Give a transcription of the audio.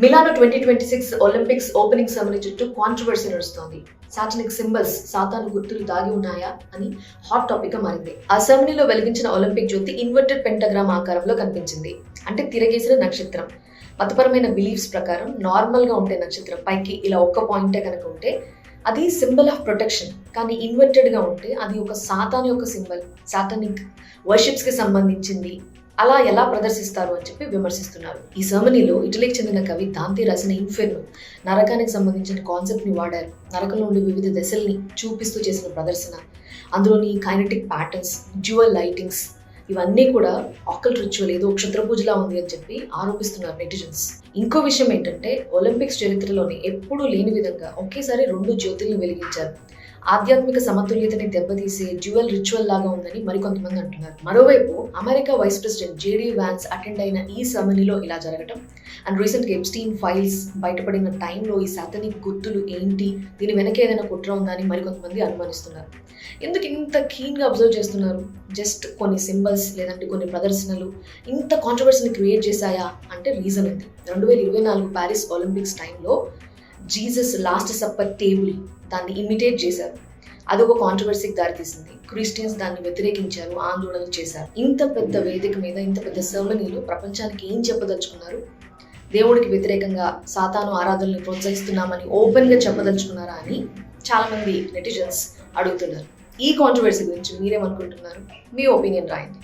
Milano 2026 Olympics opening ceremony చుట్టూ controversy నడుస్తోంది. Satanic symbols, సాతాను గుర్తులు దాగి ఉన్నాయా అని హాట్ టాపిక్ గా మారింది. ఆ సెరమనీలో వెలిగించిన ఒలింపిక్ జ్యోతి ఇన్వర్టెడ్ పెంటగ్రామ్ ఆకారంలో కనిపించింది. అంటే తిరగేసిన నక్షత్రం. మతపరమైన బిలీఫ్స్ ప్రకారం నార్మల్ గా ఉంటే నక్షత్రం పైకి ఇలా ఒక్క పాయింటే కనుక ఉంటే అది సింబల్ ఆఫ్ ప్రొటెక్షన్. కానీ ఇన్వర్టెడ్ గా ఉంటే అది ఒక సాతాన్ యొక్క సింబల్, సాటనిక్ వర్షిప్స్ కి సంబంధించింది. అలా ఎలా ప్రదర్శిస్తారు అని చెప్పి విమర్శిస్తున్నారు. ఈ సెరమనీలో ఇటలీకి చెందిన కవి దాంతే రాసిన ఇన్ఫెర్నో నరకానికి సంబంధించిన కాన్సెప్ట్ ని వాడారు. నరకంలో ఉండే వివిధ దశల్ని చూపిస్తూ చేసిన ప్రదర్శన, అందులోని కైనెటిక్ ప్యాటర్న్స్, డ్యూయల్ లైటింగ్స్, ఇవన్నీ కూడా ఆకల్ట్ రిచువల్, ఏదో క్షుద్ర పూజలా ఉంది అని చెప్పి ఆరోపిస్తున్నారు నెటిజన్స్. ఇంకో విషయం ఏంటంటే ఒలింపిక్స్ చరిత్రలోని ఎప్పుడూ లేని విధంగా ఒకేసారి 2 జ్యోతుల్ని వెలిగించారు. ఆధ్యాత్మిక సమతుల్యతని దెబ్బతీసే డ్యూయల్ రిచువల్ లాగా ఉందని మరికొంతమంది అంటున్నారు. మరోవైపు America vice president JD Vance attend అయిన ఈ సెరమనీలో ఇలా జరగటం అండ్ రీసెంట్గా ఎప్స్టీన్ ఫైల్స్ బయటపడిన టైంలో ఈ సాతానిక్ గుర్తులు ఏంటి, దీని వెనక ఏదైనా కుట్ర ఉందని మరికొంతమంది అనుమానిస్తున్నారు. ఎందుకు ఇంత కీన్గా అబ్జర్వ్ చేస్తున్నారు? జస్ట్ కొన్ని సింబల్స్ లేదంటే కొన్ని ప్రదర్శనలు ఇంత కాంట్రవర్సీని క్రియేట్ చేశాయా అంటే రీజన్ ఉంది. 2024 ప్యారిస్ ఒలింపిక్స్ టైంలో జీసస్ లాస్ట్ సప్పర్ టేబుల్ దాన్ని ఇమిటేట్ చేశారు. అది ఒక కాంట్రవర్సీకి దారితీసింది. క్రిస్టియన్స్ దాన్ని వ్యతిరేకించారు, ఆందోళనలు చేశారు. ఇంత పెద్ద వేదిక మీద ఇంత పెద్ద సెరమనీలో ప్రపంచానికి ఏం చెప్పదలుచుకున్నారు? దేవుడికి వ్యతిరేకంగా సాతాను ఆరాధనలు ప్రోత్సహిస్తున్నామని ఓపెన్ గా చెప్పదలుచుకున్నారా అని చాలా మంది నెటిజన్స్ అడుగుతున్నారు. ఈ కాంట్రవర్సీ గురించి మీరేమనుకుంటున్నారు? మీ ఒపీనియన్ రాయండి.